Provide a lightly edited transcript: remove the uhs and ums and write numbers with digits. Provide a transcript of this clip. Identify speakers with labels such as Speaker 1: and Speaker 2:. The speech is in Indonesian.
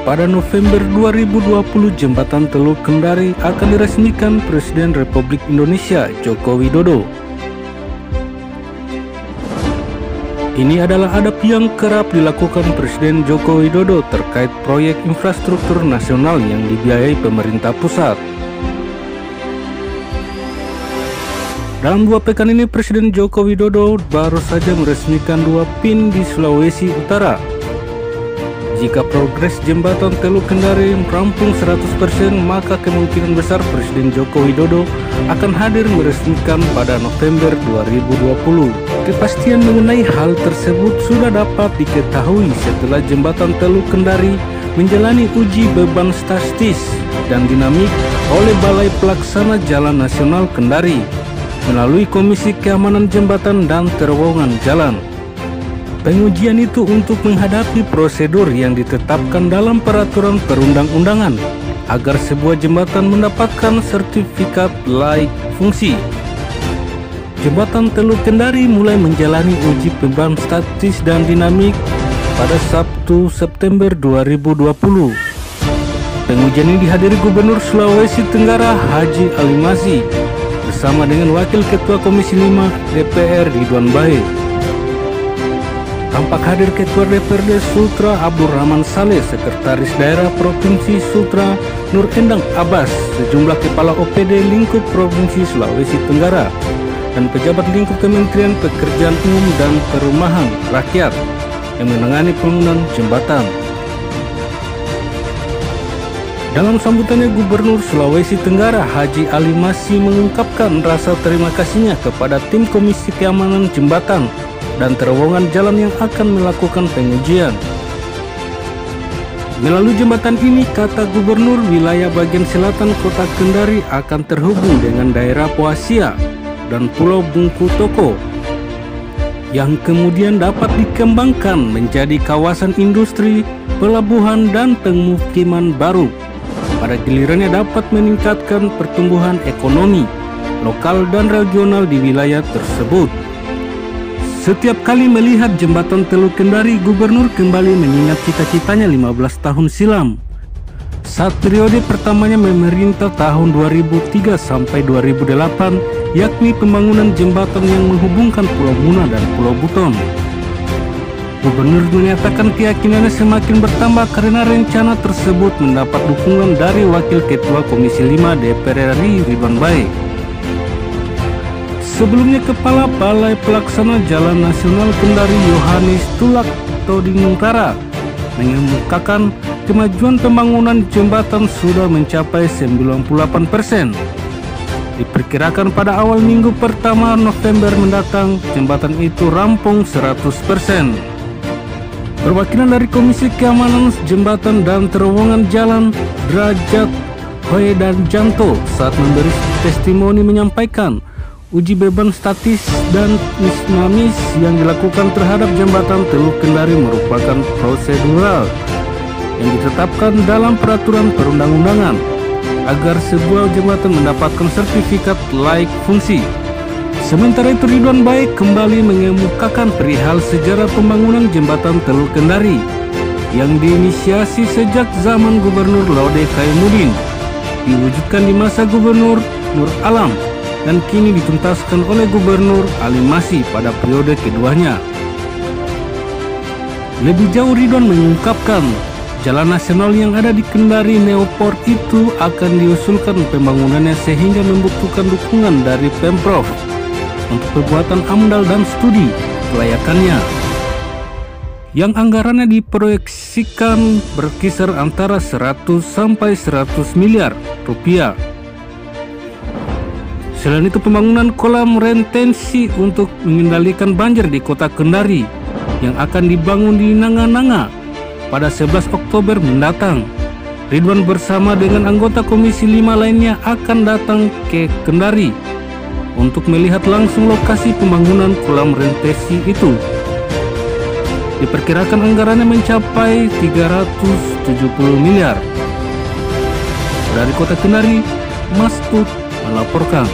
Speaker 1: pada November 2020 Jembatan Teluk Kendari akan diresmikan Presiden Republik Indonesia Joko Widodo. Ini adalah adab yang kerap dilakukan Presiden Joko Widodo terkait proyek infrastruktur nasional yang dibiayai pemerintah pusat. Dalam 2 pekan ini, Presiden Joko Widodo baru saja meresmikan 2 PIN di Sulawesi Utara. Jika progres Jembatan Teluk Kendari rampung 100%, maka kemungkinan besar Presiden Joko Widodo akan hadir meresmikan pada November 2020. Kepastian mengenai hal tersebut sudah dapat diketahui setelah Jembatan Teluk Kendari menjalani uji beban statis dan dinamik oleh Balai Pelaksana Jalan Nasional Kendari melalui Komisi Keamanan Jembatan dan Terowongan Jalan. Pengujian itu untuk menghadapi prosedur yang ditetapkan dalam peraturan perundang-undangan agar sebuah jembatan mendapatkan sertifikat layak fungsi. Jembatan Teluk Kendari mulai menjalani uji beban statis dan dinamik pada Sabtu September 2020. Pengujian ini dihadiri Gubernur Sulawesi Tenggara Haji Ali Masih bersama dengan Wakil Ketua Komisi 5 DPR Ridwan Bae. Tampak hadir Ketua DPRD Sultra Abdul Rahman Saleh, Sekretaris Daerah Provinsi Sultra Nur Endang Abbas, sejumlah kepala OPD lingkup Provinsi Sulawesi Tenggara, dan pejabat lingkup Kementerian Pekerjaan Umum dan Perumahan Rakyat yang menangani pembangunan jembatan. Dalam sambutannya, Gubernur Sulawesi Tenggara Haji Ali Masih mengungkapkan rasa terima kasihnya kepada tim Komisi Keamanan Jembatan dan Terowongan Jalan yang akan melakukan pengujian. Melalui jembatan ini, kata Gubernur, wilayah bagian selatan Kota Kendari akan terhubung dengan daerah Poasia dan Pulau Bungku Toko, yang kemudian dapat dikembangkan menjadi kawasan industri, pelabuhan, dan pemukiman baru. Pada gilirannya dapat meningkatkan pertumbuhan ekonomi lokal dan regional di wilayah tersebut. Setiap kali melihat Jembatan Teluk Kendari, Gubernur kembali mengingat cita-citanya 15 tahun silam. Saat periode pertamanya memerintah tahun 2003 sampai 2008, yakni pembangunan jembatan yang menghubungkan Pulau Muna dan Pulau Buton. Gubernur menyatakan keyakinannya semakin bertambah karena rencana tersebut mendapat dukungan dari Wakil Ketua Komisi 5 DPR RI Ridwan Bae. Sebelumnya, Kepala Balai Pelaksana Jalan Nasional Kendari Yohanes Tulak Todinungkara mengemukakan kemajuan pembangunan jembatan sudah mencapai 98%. Diperkirakan pada awal minggu pertama November mendatang, jembatan itu rampung 100%. Perwakilan dari Komisi Keamanan Jembatan dan Terowongan Jalan, Derajat Hoe dan Janto, saat memberi testimoni menyampaikan uji beban statis dan dinamis yang dilakukan terhadap Jembatan Teluk Kendari merupakan prosedural yang ditetapkan dalam peraturan perundang-undangan agar sebuah jembatan mendapatkan sertifikat layak fungsi. Sementara itu, Ridwan Bae kembali mengemukakan perihal sejarah pembangunan Jembatan Teluk Kendari yang diinisiasi sejak zaman Gubernur Laude Khaimuddin, diwujudkan di masa Gubernur Nur Alam, dan kini dituntaskan oleh Gubernur Ali Masih pada periode keduanya. Lebih jauh, Ridwan mengungkapkan jalan nasional yang ada di Kendari Neoport itu akan diusulkan pembangunannya sehingga membutuhkan dukungan dari Pemprov untuk pembuatan amdal dan studi kelayakannya, yang anggarannya diproyeksikan berkisar antara 100 sampai 100 miliar rupiah. Selain itu, pembangunan kolam retensi untuk mengendalikan banjir di Kota Kendari yang akan dibangun di Nanga-Nanga pada 11 Oktober mendatang. Ridwan bersama dengan anggota Komisi 5 lainnya akan datang ke Kendari untuk melihat langsung lokasi pembangunan kolam retensi itu. Diperkirakan anggarannya mencapai 370 miliar. Dari Kota Kendari, Mas Ut melaporkan.